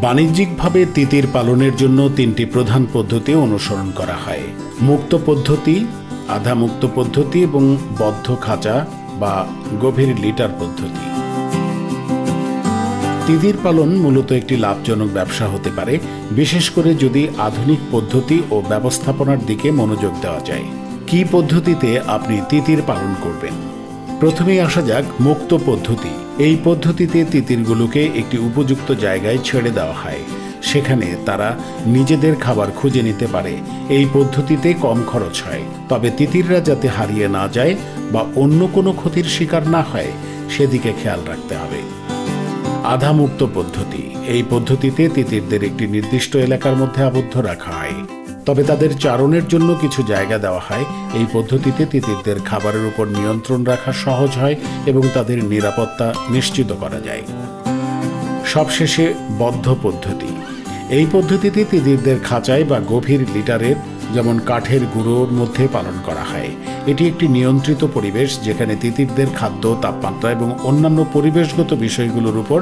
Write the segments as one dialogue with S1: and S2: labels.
S1: বাণিজ্যিকভাবে তিতির পালনের জন্য তিনটি প্রধান পদ্ধতি অনুসরণ করা হয়: মুক্ত পদ্ধতি, আধা মুক্ত পদ্ধতি এবং বদ্ধ খাঁচা বা গভীর লিটার পদ্ধতি। তিতির পালন মূলত একটি লাভজনক ব্যবসা হতে পারে, বিশেষ করে যদি আধুনিক পদ্ধতি ও ব্যবস্থাপনার দিকে মনোযোগ দেওয়া যায়। কি পদ্ধতিতে আপনি তিতির পালন করবেন? প্রথমেই আসা যাক মুক্ত পদ্ধতি। এই পদ্ধতিতে তিতিরগুলোকে একটি উপযুক্ত জায়গায় ছেড়ে দেওয়া হয়, সেখানে তারা নিজেদের খাবার খুঁজে নিতে পারে। এই পদ্ধতিতে কম খরচ হয়, তবে তিতিররা যাতে হারিয়ে না যায় বা অন্য কোনো ক্ষতির শিকার না হয় সেদিকে খেয়াল রাখতে হবে। আধা মুক্ত পদ্ধতি। এই পদ্ধতিতে তিতিরদের একটি নির্দিষ্ট এলাকার মধ্যে আবদ্ধ রাখা হয়, তবে তাদের চারণের জন্য কিছু জায়গা দেওয়া হয়। এই পদ্ধতিতে তিতিরদের খাবারের উপর নিয়ন্ত্রণ রাখা সহজ হয় এবং তাদের নিরাপত্তা নিশ্চিত করা যায়। সবশেষে বদ্ধ পদ্ধতি। এই পদ্ধতিতে তিতিরদের খাঁচায় বা গভীর লিটারের, যেমন কাঠের গুঁড়োর মধ্যে পালন করা হয়। এটি একটি নিয়ন্ত্রিত পরিবেশ, যেখানে তিতিরদের খাদ্য, তাপমাত্রা এবং অন্যান্য পরিবেশগত বিষয়গুলোর উপর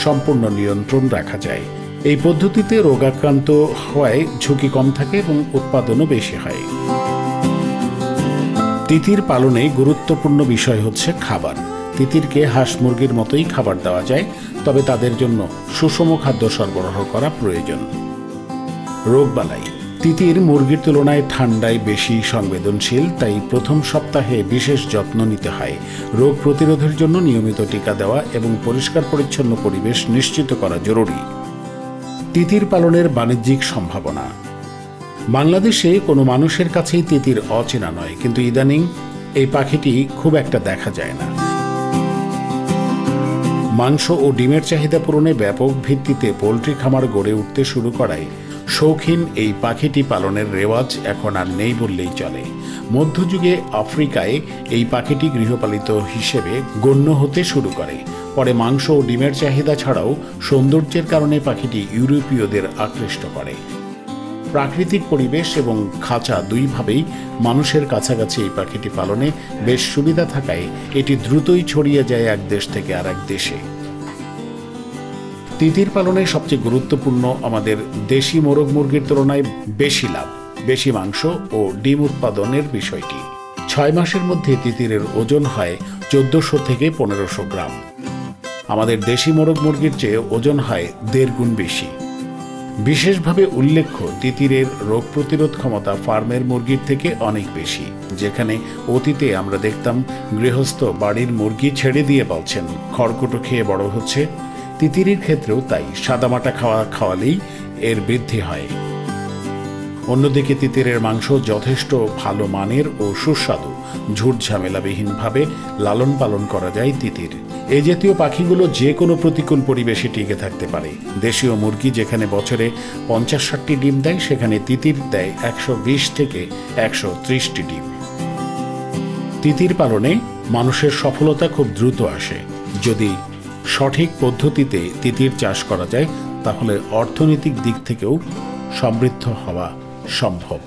S1: সম্পূর্ণ নিয়ন্ত্রণ রাখা যায়। এই পদ্ধতিতে রোগাক্রান্ত হওয়ায় ঝুঁকি কম থাকে এবং উৎপাদনও বেশি হয়। তিতির পালনে গুরুত্বপূর্ণ বিষয় হচ্ছে খাবার। তিতিরকে হাঁস মুরগির মতোই খাবার দেওয়া যায়, তবে তাদের জন্য সুষম খাদ্য সরবরাহ করা প্রয়োজন। রোগবালাই। তিতির মুরগির তুলনায় ঠান্ডায় বেশি সংবেদনশীল, তাই প্রথম সপ্তাহে বিশেষ যত্ন নিতে হয়। রোগ প্রতিরোধের জন্য নিয়মিত টিকা দেওয়া এবং পরিষ্কার পরিচ্ছন্ন পরিবেশ নিশ্চিত করা জরুরি। তিতির পালনের বাণিজ্যিক সম্ভাবনা। বাংলাদেশে কোনো মানুষের কাছেই তিতির অচেনা নয়, কিন্তু ইদানিং এই পাখিটি খুব একটা দেখা যায় না। মাংস ও ডিমের চাহিদা পূরণে ব্যাপক ভিত্তিতে পোলট্রি খামার গড়ে উঠতে শুরু করায় শৌখিন এই পাখিটি পালনের রেওয়াজ এখন আর নেই বললেই চলে। মধ্যযুগে আফ্রিকায় এই পাখিটি গৃহপালিত হিসেবে গণ্য হতে শুরু করে। পরে মাংস ও ডিমের চাহিদা ছাড়াও সৌন্দর্যের কারণে পাখিটি ইউরোপীয়দের আকৃষ্ট করে। প্রাকৃতিক পরিবেশ এবং খাঁচা দুইভাবেই মানুষের কাছাকাছি এই পাখিটি পালনে বেশ সুবিধা থাকায় এটি দ্রুতই ছড়িয়ে যায় এক দেশ থেকে আর এক দেশে। তিতির পালনে সবচেয়ে গুরুত্বপূর্ণ আমাদের দেশি মোরগ মুরগির তুলনায় বেশি লাভ, বেশি মাংস ও ডিম উৎপাদনের বিষয়টি। 6 মাসের মধ্যে তিতিরের ওজন হয় 1400 থেকে 1500 গ্রাম। আমাদের দেশি মোরগ মুরগির চেয়ে ওজন হয় 1.5 গুণ বেশি। বিশেষভাবে উল্লেখ্য, তিতিরের রোগ প্রতিরোধ ক্ষমতা ফার্মের মুরগির থেকে অনেক বেশি। যেখানে অতীতে আমরা দেখতাম গৃহস্থ বাড়ির মুরগি ছেড়ে দিয়ে পালছেন, খড়কুটো খেয়ে বড় হচ্ছে, তিতিরের ক্ষেত্রেও তাই। সাদামাটা খাওয়ালেই এর বৃদ্ধি হয়। অন্যদিকে তিতিরের মাংস যথেষ্ট ভালো মানের ও সুস্বাদু। ঝুট ঝামেলাবিহীনভাবে লালন পালন করা যায় তিতির। এই জাতীয় পাখিগুলো যে কোনো প্রতিকূল পরিবেশে টিকে থাকতে পারে। দেশীয় মুরগি যেখানে বছরে 50-60টি ডিম দেয়, সেখানে তিতির দেয় 120 থেকে 130টি ডিম। তিতির পালনে মানুষের সফলতা খুব দ্রুত আসে। যদি সঠিক পদ্ধতিতে তিতির চাষ করা যায়, তাহলে অর্থনৈতিক দিক থেকেও সমৃদ্ধ হওয়া সম্ভব।